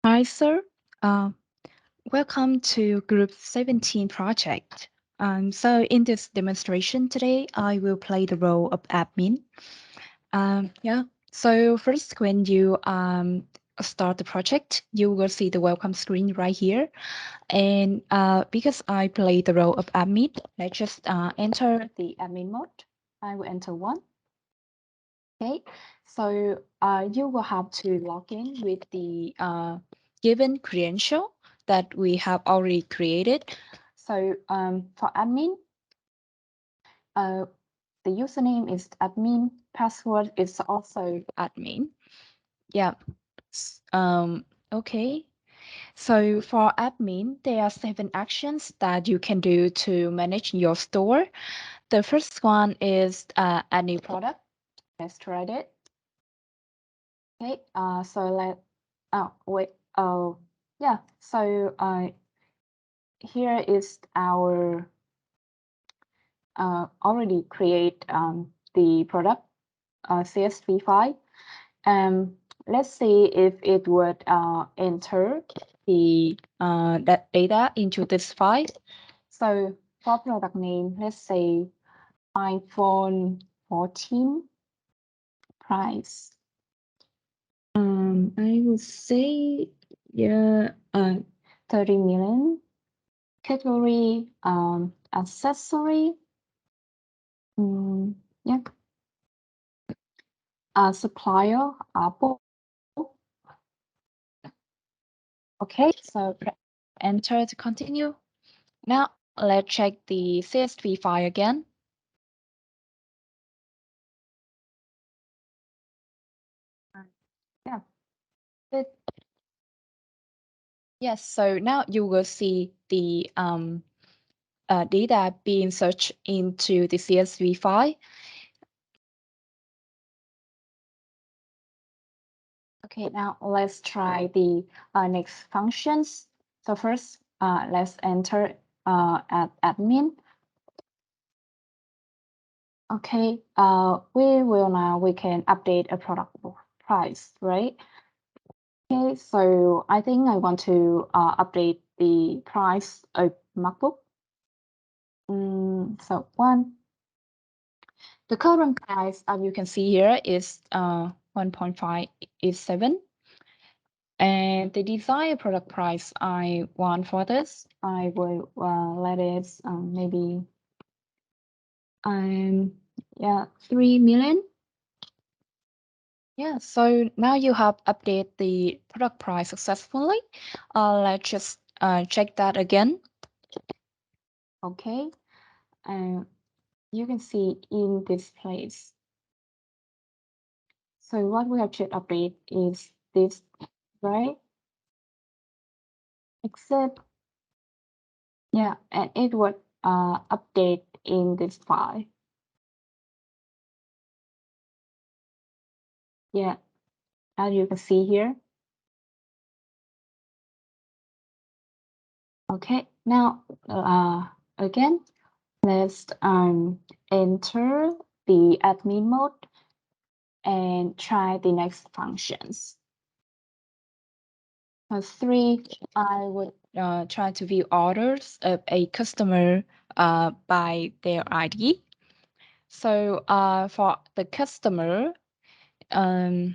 Hi, sir. Uh, Welcome to Group 17 project. So in this demonstration today, I will play the role of admin. Yeah. So first, when you start the project, you will see the welcome screen right here. And because I play the role of admin, let's just enter the admin mode. I will enter 1. Okay. So you will have to log in with the given credential that we have already created. So for admin, uh, the username is admin, password is also admin. Yeah. Okay. So for admin, there are 7 actions that you can do to manage your store. The first one is a new product. Let's try it. Okay. Oh wait. Oh yeah. So here is our already create the product CSV file. Let's see if it would enter the that data into this file. So for product name, let's say iPhone 14 price. I would say yeah, 30 million. Category accessory. Yeah. Supplier Apple. Okay, so enter to continue. Now let's check the CSV file again. Yeah. Good. Yes, so now you will see the data being searched into the CSV file. Okay, now let's try the next functions. So first, let's enter admin. Okay, we can update a product price, right? Okay, so I think I want to update the price of MacBook. So the current price, as you can see here, is 1.587. And the desired product price I want for this, I will let it maybe yeah 3 million. Yeah, so now you have updated the product price successfully. Let's just check that again. Okay, and you can see in this place. So what we have to update is this, right? Except, yeah, and it would update in this file. Yeah, as you can see here. Okay, now again, let's enter the admin mode and try the next functions. 3, I would try to view orders of a customer by their ID. So for the customer, let's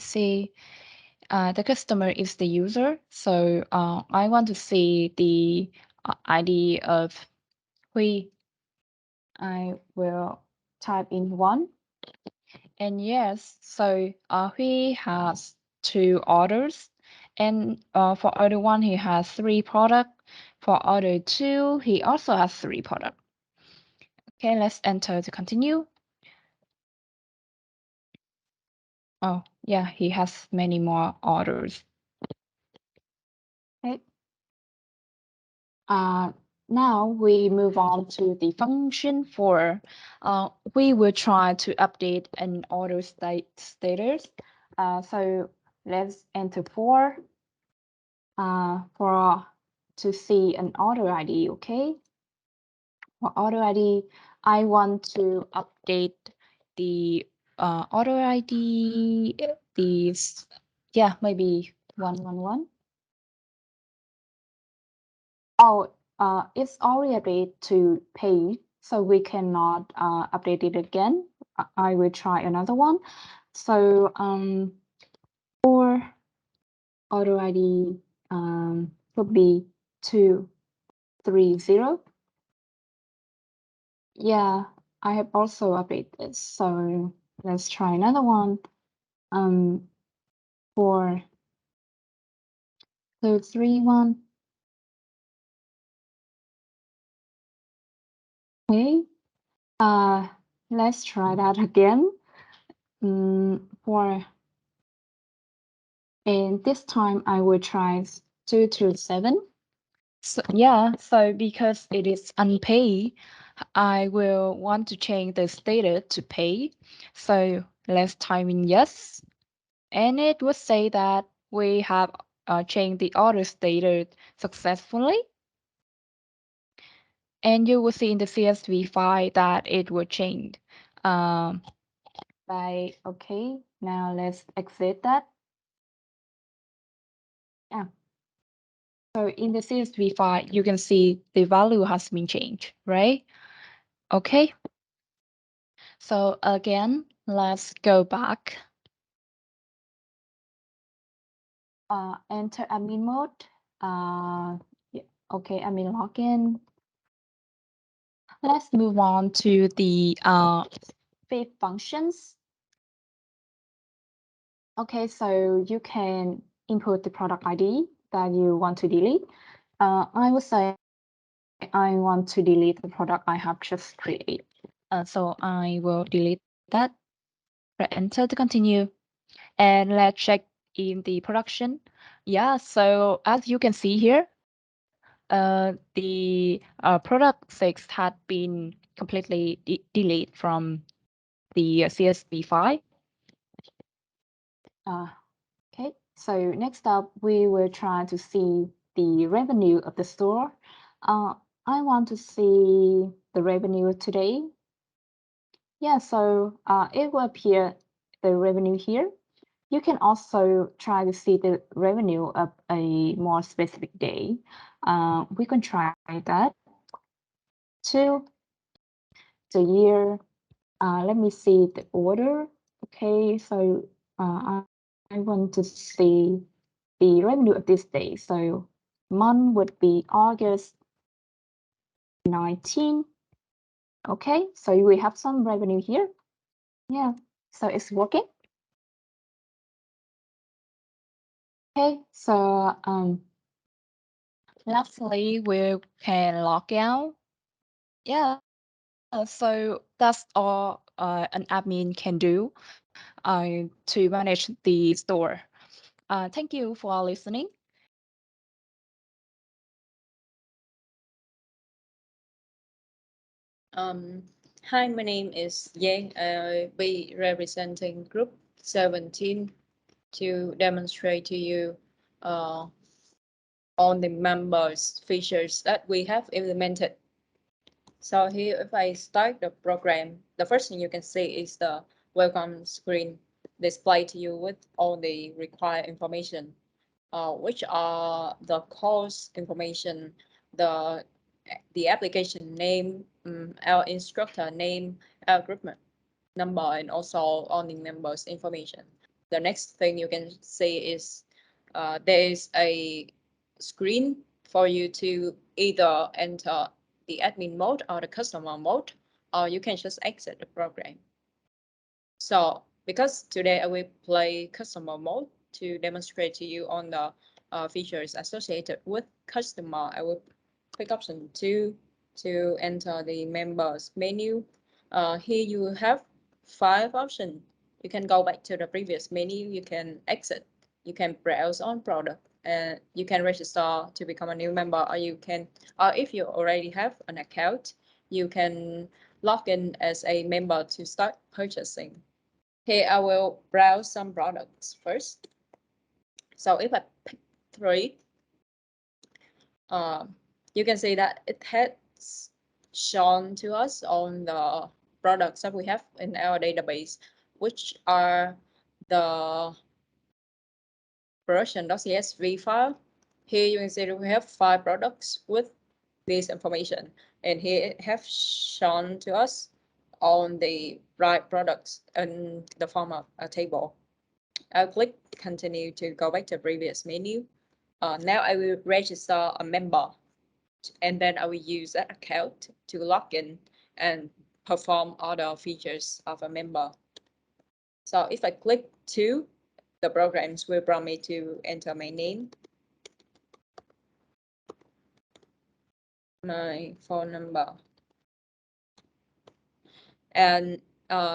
see, the customer is the user. So I want to see the ID of Hui. I will type in 1. And yes, so he has 2 orders. And for order 1, he has 3 products. For order 2, he also has 3 products. Okay, let's enter to continue. Oh, yeah, he has many more orders. Okay. Now we move on to the function 4. We will try to update an order status. So let's enter 4 for to see an order ID. Okay. For order ID, I want to update the order ID. These Yeah, maybe 111. Oh, it's already updated to pay, so we cannot update it again. I will try another one. So for auto ID would be 230. Yeah, I have also updated this. So let's try another one. For 231. Okay. Let's try that again. And this time I will try 227. So yeah, so because it is unpaid, I will want to change the status to pay. So let's type in yes, and it will say that we have changed the order status successfully. And you will see in the CSV file that it will change. Um, okay, now let's exit that. Yeah. So in the CSV file, you can see the value has been changed, right? Okay. So again, let's go back. Enter admin mode. Yeah, okay, admin login. Let's move on to the fifth functions. Okay, so you can input the product ID that you want to delete. I would say I want to delete the product I have just created. So I will delete that. Press enter to continue. And let's check in the production. Yeah, so as you can see here, the product 6 had been completely deleted from the CSV file. Okay, so next up, we will try to see the revenue of the store. I want to see the revenue today. Yeah, so it will appear the revenue here. You can also try to see the revenue of a more specific day. We can try that. To the year. Let me see the order. Okay, so I want to see the revenue of this day. So month would be August 19. Okay, so we have some revenue here. Yeah, so it's working. Okay, so lastly, we can log out. Yeah, so that's all an admin can do to manage the store. Thank you for listening. Hi, my name is Yang. I'll be representing Group 17 to demonstrate to you uh, all the members features that we have implemented. So here, if I start the program, the first thing you can see is the welcome screen displayed to you with all the required information, which are the course information, the the application name, our instructor name, our group number, and also all the members information. The next thing you can see is there is a screen for you to either enter the admin mode or the customer mode, or you can just exit the program. So because today I will play customer mode to demonstrate to you on the features associated with customer, I will click option 2 to enter the members menu. Here you have 5 options. You can go back to the previous menu, you can exit, you can browse on product, and you can register to become a new member, or you can, or if you already have an account, you can log in as a member to start purchasing. Here I will browse some products first. So if I pick 3, you can see that it has shown to us on the products that we have in our database, which are the production.csv file. Here you can see that we have 5 products with this information, and here it have shown to us on the right products in the form of a table. I'll click continue to go back to previous menu. Now I will register a member, and then I will use that account to log in and perform other features of a member. So if I click to, the programs will prompt me to enter my name, my phone number, and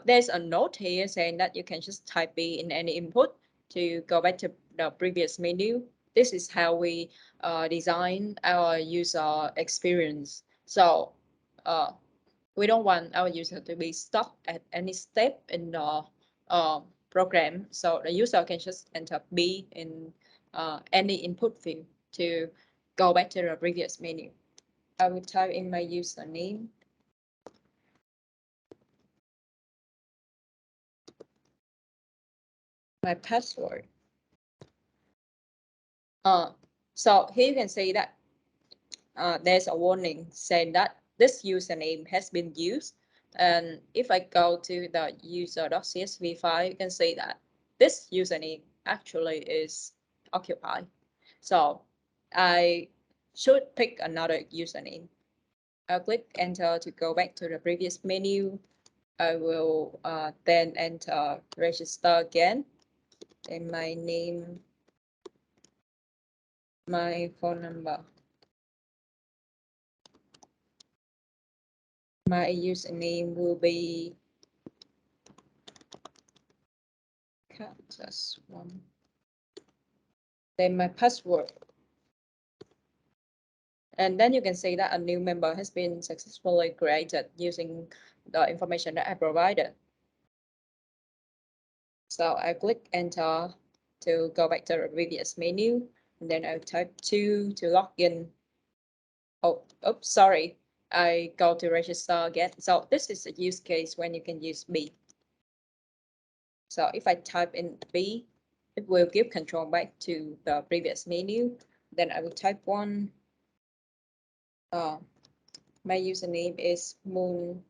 there's a note here saying that you can just type B in any input to go back to the previous menu. This is how we design our user experience. So we don't want our user to be stuck at any step in the program. So the user can just enter B in any input field to go back to the previous menu. I will type in my username, my password. So here you can see that there's a warning saying that this username has been used. And if I go to the user.csv file, you can see that this username actually is occupied. So I should pick another username. I'll click enter to go back to the previous menu. I will then enter register again, and my name, my phone number. My username will be Cactus1. Then my password. And then you can see that a new member has been successfully created using the information that I provided. So I click enter to go back to the previous menu, and then I'll type 2 to log in. Oh, oops, sorry. I go to register again. So this is a use case when you can use B. So if I type in B, it will give control back to the previous menu. Then I will type 1. My username is mooncactus1.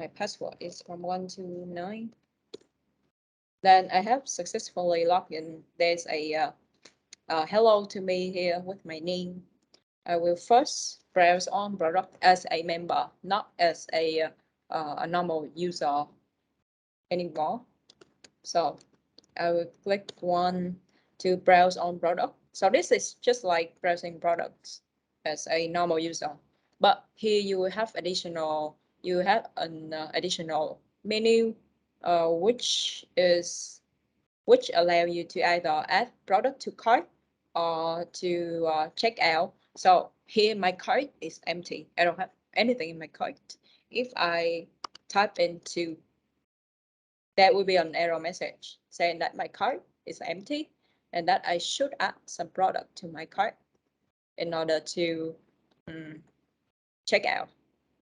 My password is from 1 to 9. Then I have successfully logged in. There's a hello to me here with my name. I will first browse on product as a member, not as a normal user anymore. So I will click 1 to browse on product. So this is just like browsing products as a normal user. But here you will have an additional menu, which allow you to either add product to cart or to check out. So here my cart is empty. I don't have anything in my cart. If I type into, there will be an error message saying that my cart is empty and that I should add some product to my cart in order to check out.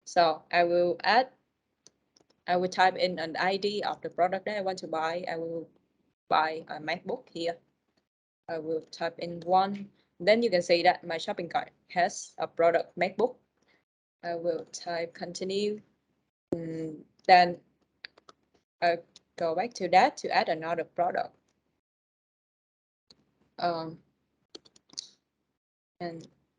So I will type in an ID of the product that I want to buy. I will buy a MacBook here. I will type in 1. Then you can see that my shopping cart has a product MacBook. I will type continue. Then I go back to that to add another product. And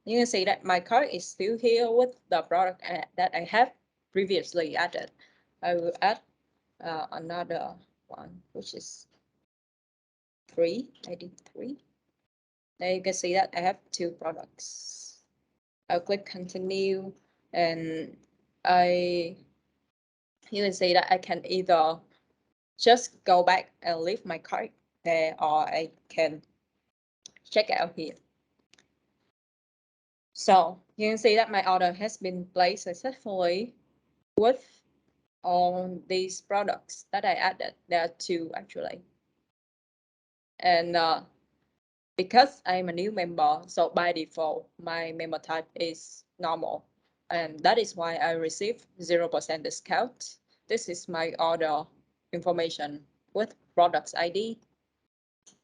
you can see that my cart is still here with the product that I have previously added. I will add another one, which is 3. I did 3. Then you can see that I have 2 products. I'll click continue, and you can see that I can either just go back and leave my cart there, or I can check out here. So you can see that my order has been placed successfully with all these products that I added. There are 2 actually. And because I'm a new member, so by default, my member type is normal. And that is why I receive 0% discount. This is my order information with products ID.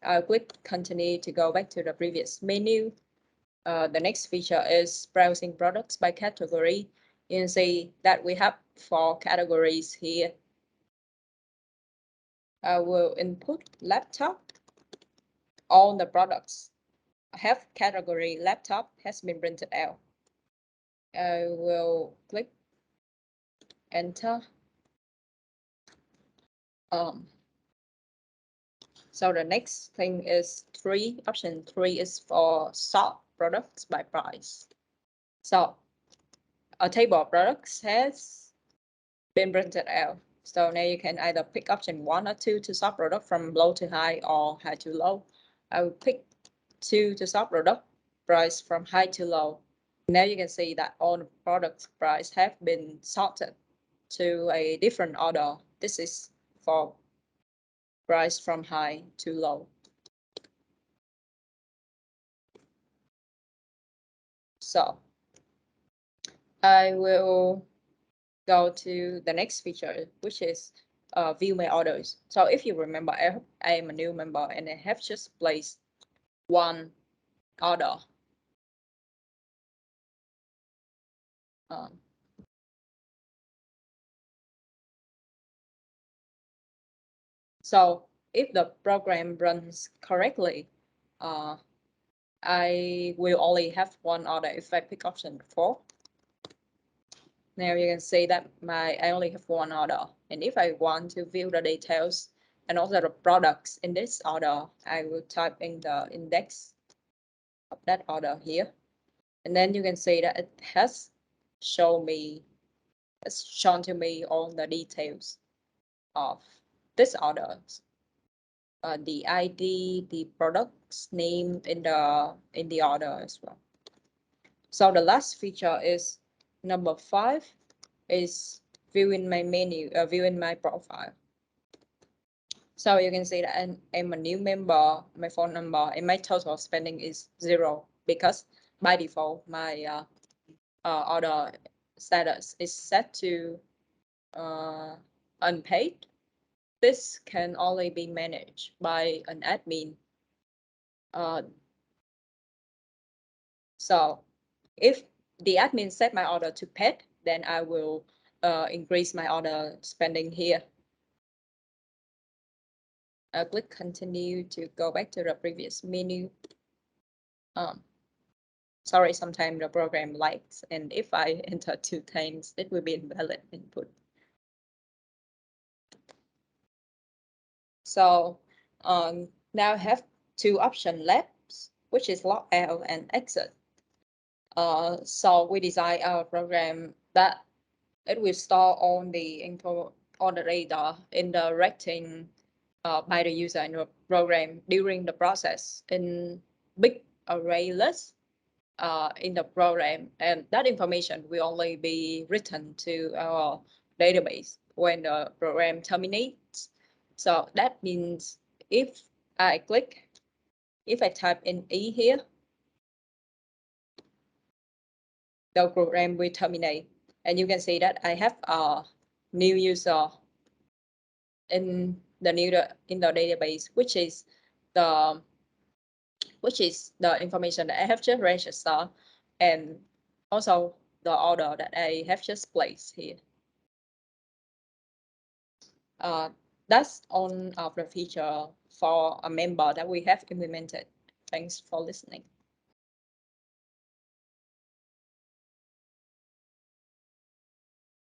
I'll click continue to go back to the previous menu. The next feature is browsing products by category. You can see that we have 4 categories here. I will input laptop. All the products have category laptop has been printed out. I will click enter. So the next thing is option 3 is for sort products by price. So a table of products has been printed out. So now you can either pick option 1 or 2 to sort product from low to high or high to low. I will pick 2 to sort product price from high to low. Now you can see that all the products price have been sorted to a different order. This is for price from high to low. So I will go to the next feature, which is view my orders. So if you remember, I am a new member and I have just placed one order. So if the program runs correctly, I will only have one order if I pick option 4. Now you can see that I only have one order. And if I want to view the details and also the products in this order, I will type in the index of that order here. And then you can see that it has shown to me all the details of this order. The ID, the product's name in the order as well. So the last feature is number 5 is viewing my menu, viewing my profile. So you can see that I'm a new member, my phone number and my total spending is 0 because by default my order status is set to unpaid. This can only be managed by an admin. So if the admin set my order to paid, then I will increase my order spending here. I'll click continue to go back to the previous menu. Sorry, sometimes the program lags, and if I enter 2 times, it will be invalid input. So now I have 2 options left, which is log out and exit. So we design our program that it will store all the info on the data interacting by the user in the program during the process in big array list in the program, and that information will only be written to our database when the program terminates. So that means if I type in E here, the program will terminate, and you can see that I have a new user in the database, which is the information that I have just registered, and also the order that I have just placed here. That's all of the feature for a member that we have implemented. Thanks for listening.